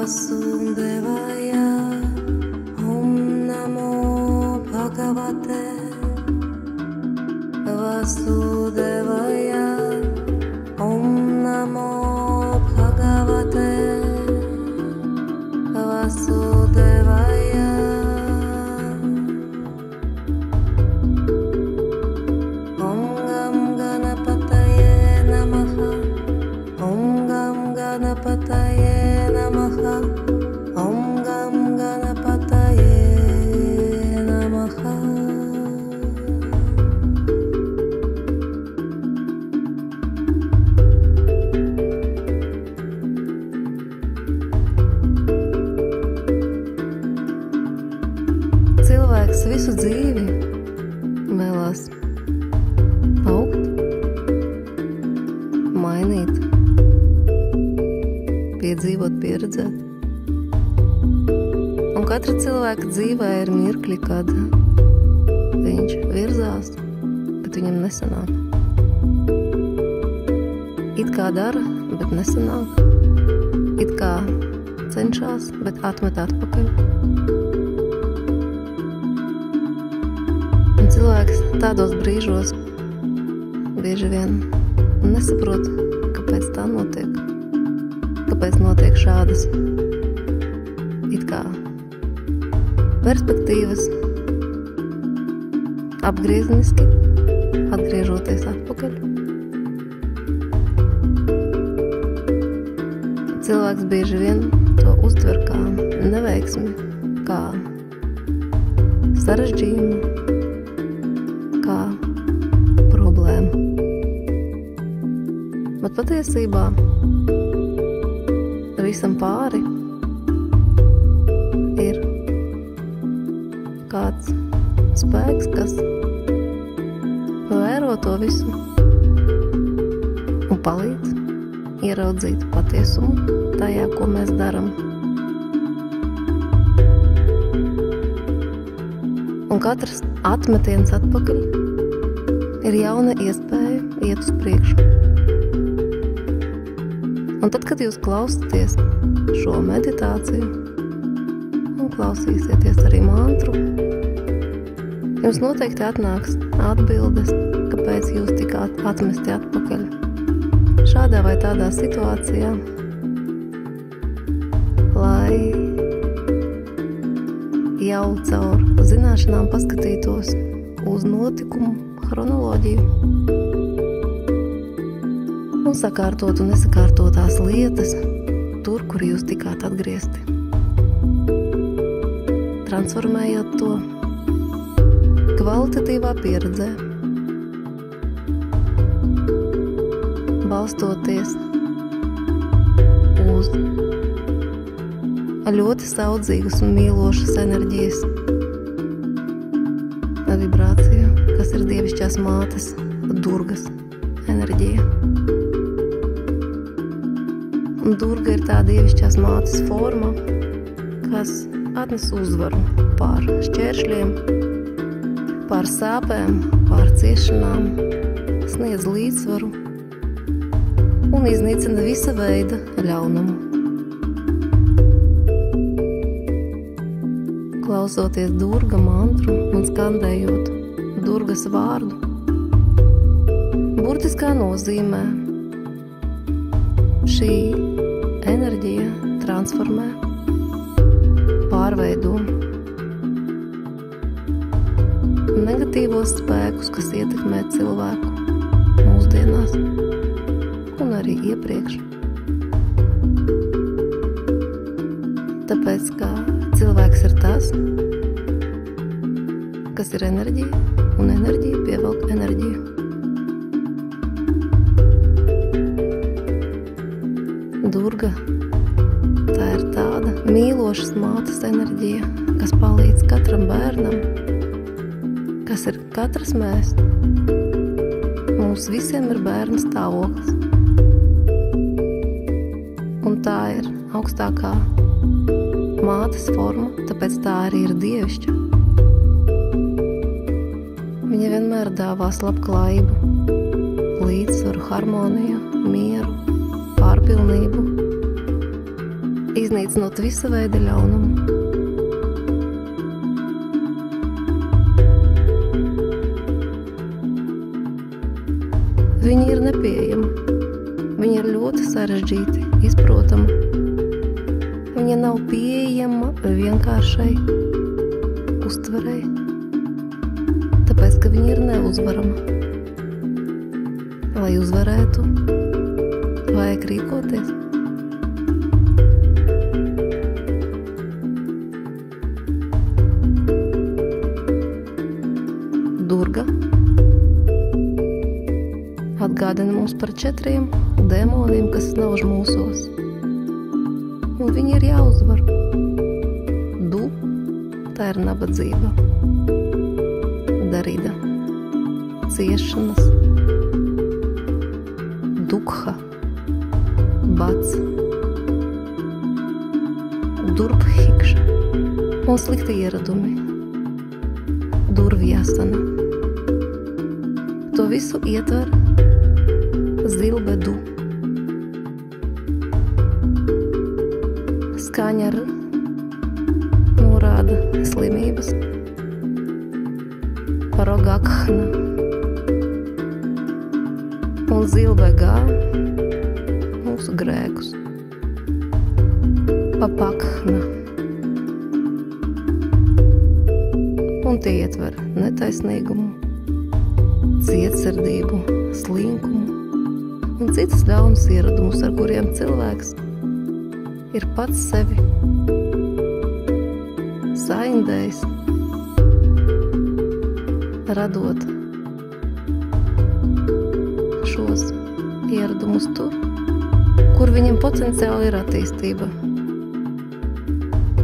Vasudevaya Om Namo Bhagavate Vasudevaya Om Namo Bhagavate Vasudevaya Om Gam Ganapataye Namaha Om Gam Ganapataye Namaha Om Gam Ganapataye Namaha Cilvēks visu dzīvi vēlās augt, mainīt, piedzīvot, pieredzēt. Un katra cilvēka dzīvē ir mirkļi, kad viņš virzās, bet viņam nesanāk. It kā dara, bet nesanāk. It kā cenšas, bet atmet atpakaļ. Un cilvēks tādos brīžos bieži vien nesaprot, kāpēc tā notiek. Kāpēc notiek šādas it kā perspektīvas apgriezniski, atgriežoties atpakaļ. Cilvēks bieži vien to uztver kā neveiksmi, kā sarežģījumu, kā problēmu. Bet patiesībā visam pāri ir kāds spēks, kas vēro to visu un palīdz ieraudzīt patiesumu tajā, ko mēs daram. Un katrs atmetiens atpakaļ ir jauna iespēja iet uz priekšu. Un tad, kad jūs klausāties šo meditāciju un klausīsieties arī mantru, jums noteikti atnāks atbildes, kāpēc jūs tikāt atmesti atpakaļ šādā vai tādā situācijā, lai jau caur zināšanām paskatītos uz notikumu chronoloģiju un sakārtot un nesakārtotās lietas tur, kur jūs tikāt atgriezti. Transformējot to kvalitatīvā pieredzē, balstoties uz ļoti saudzīgas un mīlošas enerģijas vibrāciju, kas ir dievišķās mātes Durgas enerģija. Un Durga ir tā dievišķās mātes forma, kas atnes uzvaru pār šķēršļiem, pār sāpēm, pār ciešanām, sniedz līdzsvaru un iznīcina visa veida ļaunumu. Klausoties Durga mantru un skandējot Durgas vārdu, burtiskā nozīmē šī enerģija transformē, pārveido negatīvos spēkus, kas ietekmē cilvēku mūsdienās un arī iepriekš. Tāpēc, ka cilvēks ir tas, kas ir enerģija, un enerģija pievelk enerģiju. Durga, tā ir tāda mīlošas mātes enerģija, kas palīdz katram bērnam, kas ir katras mēs. Mums visiem ir bērna stāvoklis. Un tā ir augstākā mātes forma, tāpēc tā arī ir dievišķa. Viņa vienmēr dāvās labklājību, līdzsvaru, harmoniju, mieru, pārpilnību, iznīcinot visa veida ļaunumu. Viņi ir nepieejami, viņi ir ļoti sarežģīti, izprotami. Viņa nav pieejama vienkāršai uztverei, tāpēc, ka viņa ir neuzvarama. Lai uzvarētu, vajag rīkoties. Durga atgādina mums par 4 demoniem, kas snauž mūsos. Un viņi ir jāuzvar. Du, tā ir nabadzība. Darida, ciešanas. Dukha, bats. Durphikša un slikti ieradumi. Durvjasana. To visu ietver zilbedu. Skaņa ar norāda slimības. Rogakhna. Un zilbegā mūsu grēkus. Papakhna. Un tie ietver netaisnīgumu, cietsirdību, slinkumu un citas ļaunas ieradumus, ar kuriem cilvēks ir pats sevi saindējis, radot šos ieradumus tur, kur viņam potenciāli ir attīstība.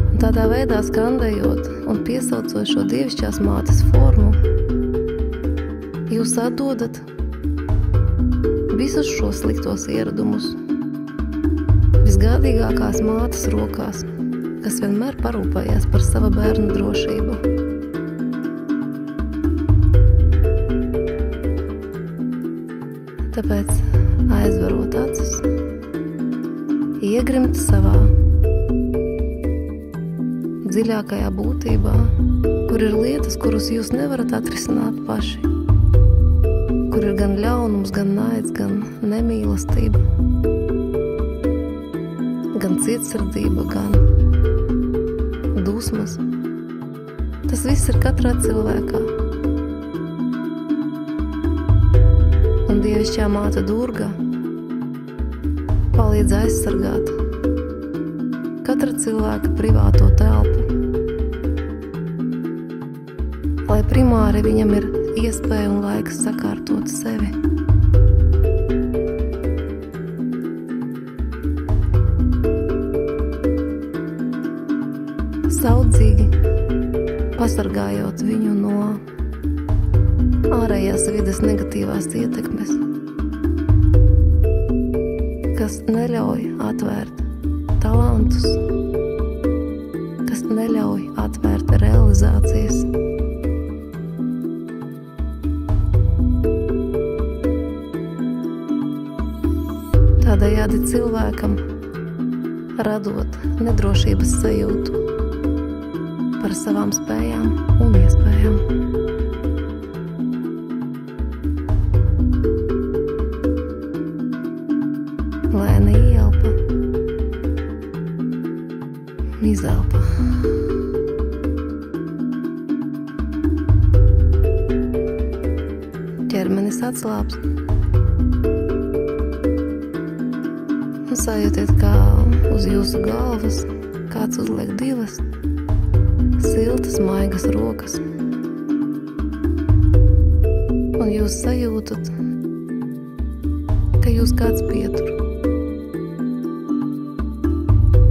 Un tādā veidā skandējot un piesaucot šo dievišķās mātes formu, jūs atdodat visus šos sliktos ieradumus visgādīgākās mātes rokās, kas vienmēr parūpējās par sava bērna drošību. Tāpēc, aizverot acis, iegrimt savā dziļākajā būtībā, kur ir lietas, kuras jūs nevarat atrisināt paši, kur ir gan ļaunums, gan naids, gan nemīlestība, gan cietsirdība, gan dusmas. Tas viss ir katrā cilvēkā. Un dievišķā māte Durga palīdz aizsargāt katra cilvēka privāto telpu, lai primāri viņam ir iespēja un laiks sakārtot sevi. Saudzīgi pasargājot viņu no ārējās vides negatīvās ietekmes, kas neļauj atvērt talantus, kas neļauj atvērt realizācijas. Tādējādi cilvēkam radot nedrošības sajūtu par savām spējām un iespējām. Lēni ieelpa, izelpa. Ķermenis atslābst. Un sajūtiet, kā uz jūsu galvas kāds uzliek 2 siltas, maigas rokas. Un jūs sajūtat, ka jūs kāds pietur.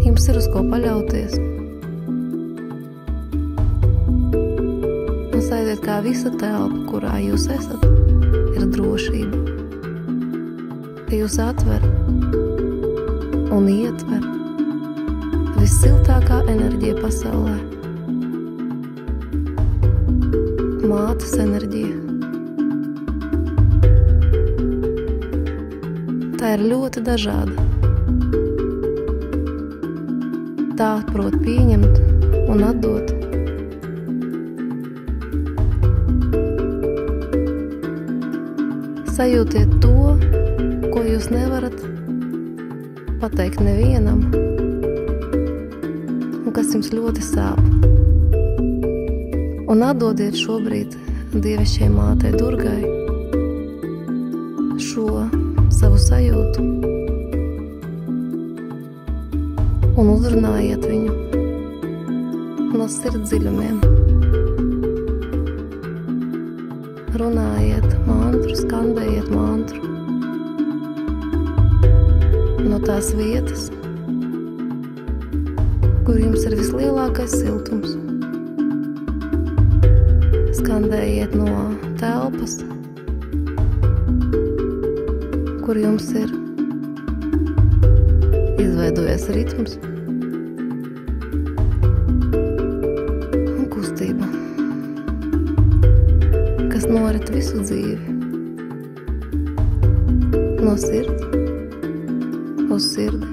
Jums ir uz ko paļauties. Un sajūtiet, kā visa telpa, kurā jūs esat, ir drošība. Ka jūs atver un ietver vissiltākā enerģija pasaulē. Mātes enerģija. Tā ir ļoti dažāda. tā prot pieņemt un atdot. Sajūtiet to, ko jūs nevarat pateikt nevienam, un kas jums ļoti sāp. Un atdodiet šobrīd Dievišķajai mātei Durgai šo savu sajūtu un uzrunājiet viņu no sirds dziļumiem. Runājiet mantru, skandējiet mantru no tās vietas, kur jums ir vislielākais siltums. Skandējiet no telpas, kur jums ir izveidojies ritms un kustība, kas norit visu dzīvi, no sirds uz sirdi.